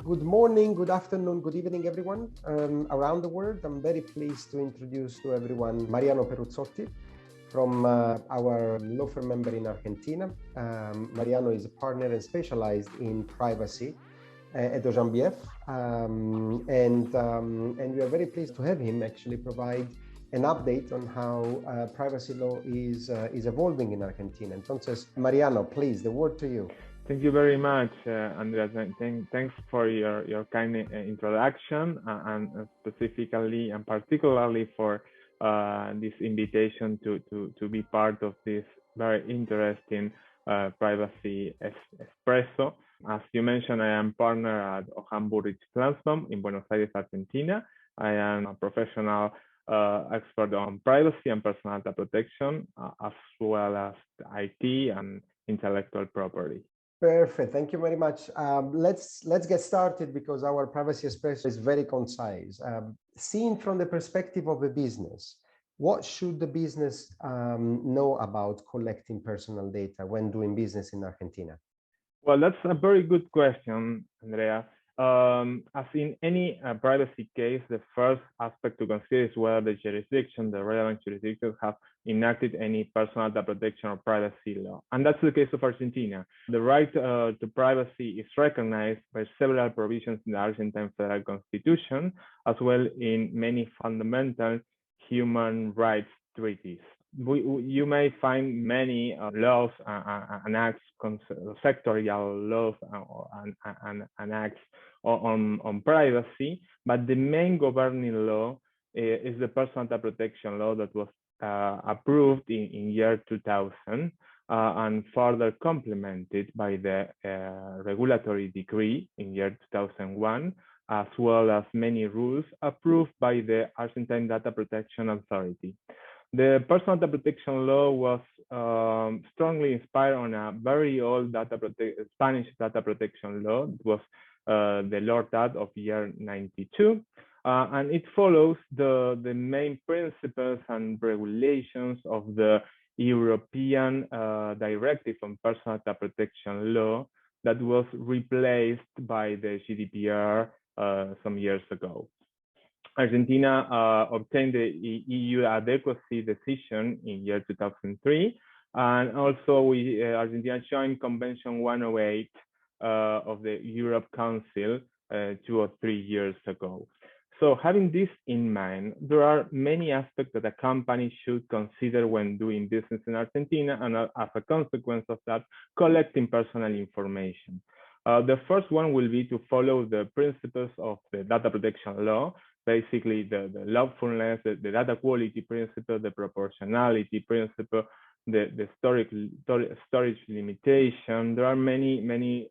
Good morning, good afternoon, good evening, everyone around the world. I'm very pleased to introduce to everyone Mariano Peruzzotti from our law firm member in Argentina. Mariano is a partner and specialized in privacy at Ojam Bullrich, and we are very pleased to have him actually provide an update on how privacy law is evolving in Argentina. Entonces, Mariano, please, the word to you. Thank you very much, Andreas. Thanks for your kind introduction and specifically and particularly for this invitation to be part of this very interesting privacy espresso. As you mentioned, I am partner at Ojam Bullrich Flanzbaum in Buenos Aires, Argentina. I am a professional expert on privacy and personal data protection, as well as IT and intellectual property. Perfect. Thank you very much. Let's get started because our privacy espresso is very concise. Seen from the perspective of a business, what should the business know about collecting personal data when doing business in Argentina? Well, that's a very good question, Andrea. As in any privacy case, the first aspect to consider is whether the relevant jurisdictions have enacted any personal data protection or privacy law. And that's the case of Argentina. The right to privacy is recognized by several provisions in the Argentine Federal Constitution, as well in many fundamental human rights treaties. You may find many laws and acts, sectorial laws and acts on privacy, but the main governing law is the personal data protection law that was approved in year 2000 and further complemented by the regulatory decree in year 2001, as well as many rules approved by the Argentine Data Protection Authority. The personal data protection law was strongly inspired on a very old Spanish data protection law. It was the LORDAT of year 92. And it follows the main principles and regulations of the European Directive on Personal Data Protection Law that was replaced by the GDPR some years ago. Argentina obtained the EU adequacy decision in year 2003, and also Argentina joined Convention 108 of the Europe Council 2 or 3 years ago. So having this in mind, there are many aspects that a company should consider when doing business in Argentina, and as a consequence of that, collecting personal information. The first one will be to follow the principles of the data protection law, basically the lawfulness, the data quality principle, the proportionality principle, the storage limitation. There are many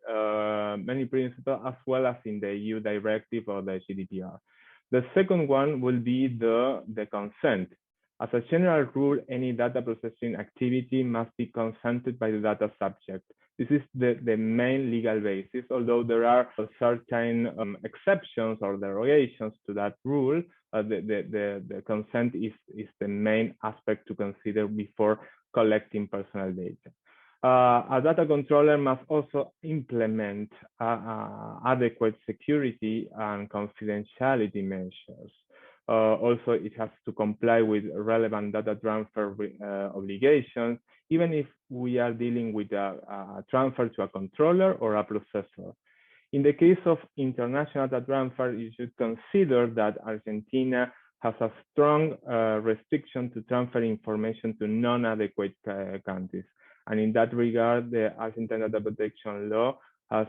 principles, as well as in the EU directive or the GDPR. The second one will be the consent. As a general rule, any data processing activity must be consented by the data subject. This is the main legal basis, although there are certain exceptions or derogations to that rule. The consent is the main aspect to consider before collecting personal data. A data controller must also implement adequate security and confidentiality measures. Also, it has to comply with relevant data transfer obligations, even if we are dealing with a transfer to a controller or a processor. In the case of international data transfer, you should consider that Argentina has a strong restriction to transfer information to non-adequate countries. And in that regard, the Argentine Data Protection Law has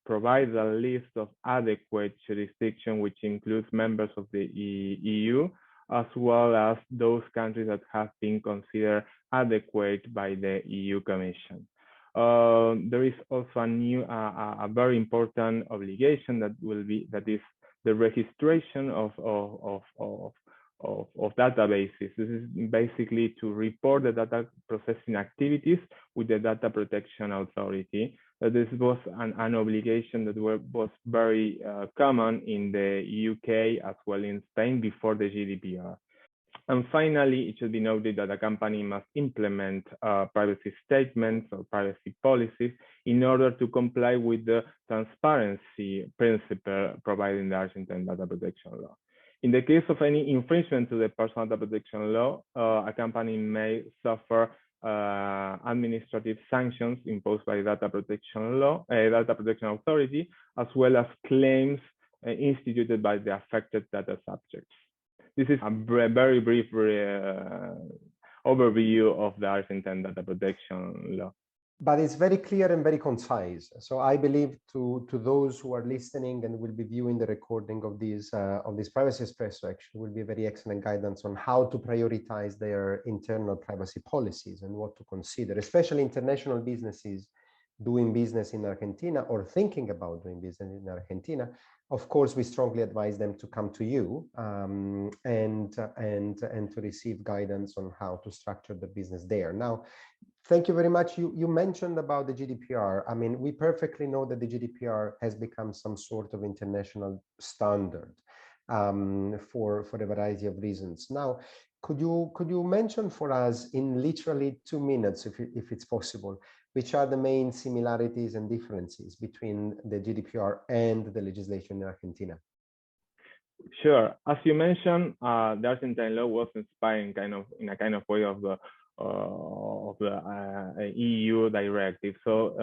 provided a list of adequate jurisdiction, which includes members of the EU, as well as those countries that have been considered adequate by the EU Commission. There is also a very important obligation that is the registration of databases. This is basically to report the data processing activities with the Data Protection Authority. This was an obligation that was very common in the UK as well in Spain before the GDPR. And finally, it should be noted that a company must implement privacy statements or privacy policies in order to comply with the transparency principle provided in the Argentine data protection law. In the case of any infringement to the personal data protection law, a company may suffer administrative sanctions imposed by data protection law, data protection authority, as well as claims instituted by the affected data subjects. This is a very brief overview of the Argentine data protection law. But it's very clear and very concise. So I believe to those who are listening and will be viewing the recording of this Privacy Espresso, actually will be a very excellent guidance on how to prioritize their internal privacy policies and what to consider, especially international businesses doing business in Argentina or thinking about doing business in Argentina. Of course, we strongly advise them to come to you and to receive guidance on how to structure the business there. Now, thank you very much. You mentioned about the GDPR. I mean, we perfectly know that the GDPR has become some sort of international standard for a variety of reasons. Now, could you mention for us in literally 2 minutes, if it's possible, which are the main similarities and differences between the GDPR and the legislation in Argentina? Sure. As you mentioned, the Argentine law was inspired in a kind of way of the EU directive. So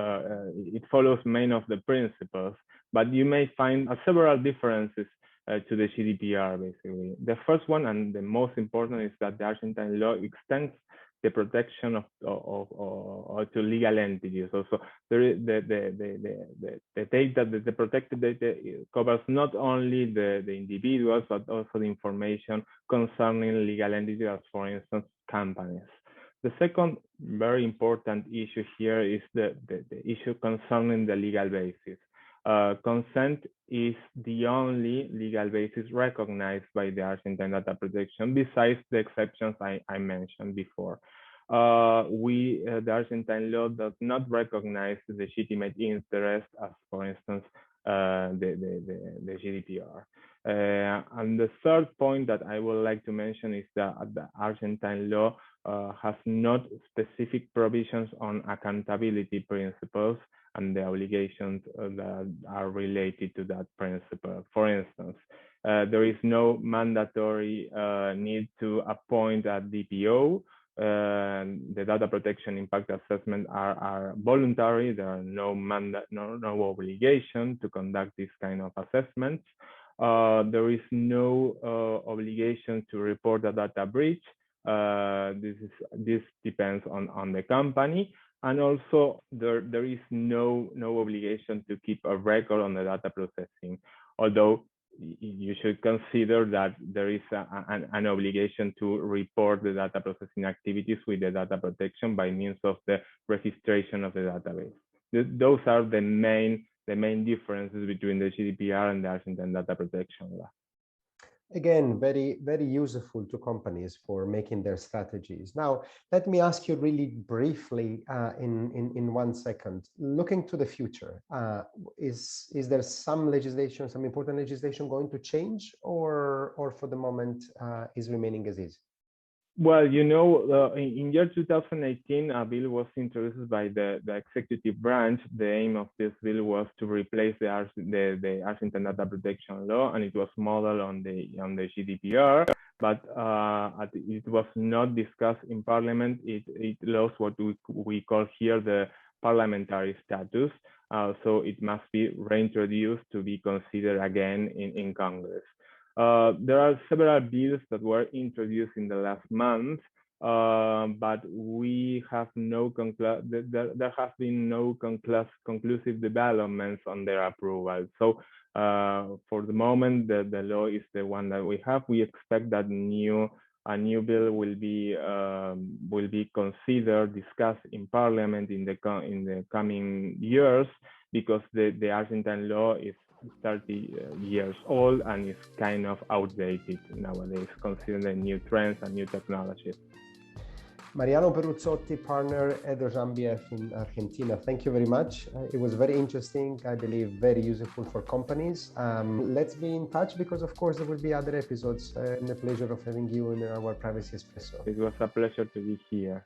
it follows many of the principles, but you may find several differences to the GDPR, basically. The first one and the most important is that the Argentine law extends the protection to legal entities. Also, the data, the protected data covers not only the individuals, but also the information concerning legal entities, as for instance, companies. The second very important issue here is the issue concerning the legal basis. Consent is the only legal basis recognized by the Argentine data protection, besides the exceptions I mentioned before. The Argentine law does not recognize the legitimate interest, as for instance, the GDPR. And the third point that I would like to mention is that the Argentine law has not specific provisions on accountability principles and the obligations that are related to that principle. For instance, there is no mandatory need to appoint a DPO. The data protection impact assessment are voluntary. There are no obligation to conduct this kind of assessments. There is no obligation to report a data breach. This depends on the company. And also, there is no obligation to keep a record on the data processing, although you should consider that there is an obligation to report the data processing activities with the data protection by means of the registration of the database. Those are the main differences between the GDPR and the Argentine data protection law. Again, very, very useful to companies for making their strategies. Now, let me ask you really briefly in 1 second, looking to the future, is there some legislation, some important legislation going to change, or for the moment is remaining as is? Well, you know, in year 2018, a bill was introduced by the executive branch. The aim of this bill was to replace the Argentine data protection law, and it was modeled on the GDPR. But it was not discussed in Parliament. It lost what we call here the parliamentary status. So it must be reintroduced to be considered again in Congress. There are several bills that were introduced in the last month, but we have there have been no conclusive developments on their approval. So for the moment, the law is the one that we have. We expect that a new bill will be considered, discussed in Parliament in the coming years, because the Argentine law is 30 years old and is kind of outdated nowadays, considering the new trends and new technologies. Mariano Peruzzotti, partner at Ojam BF in Argentina. Thank you very much. It was very interesting, I believe very useful for companies. Let's be in touch because of course there will be other episodes and the pleasure of having you in our Privacy Espresso. It was a pleasure to be here.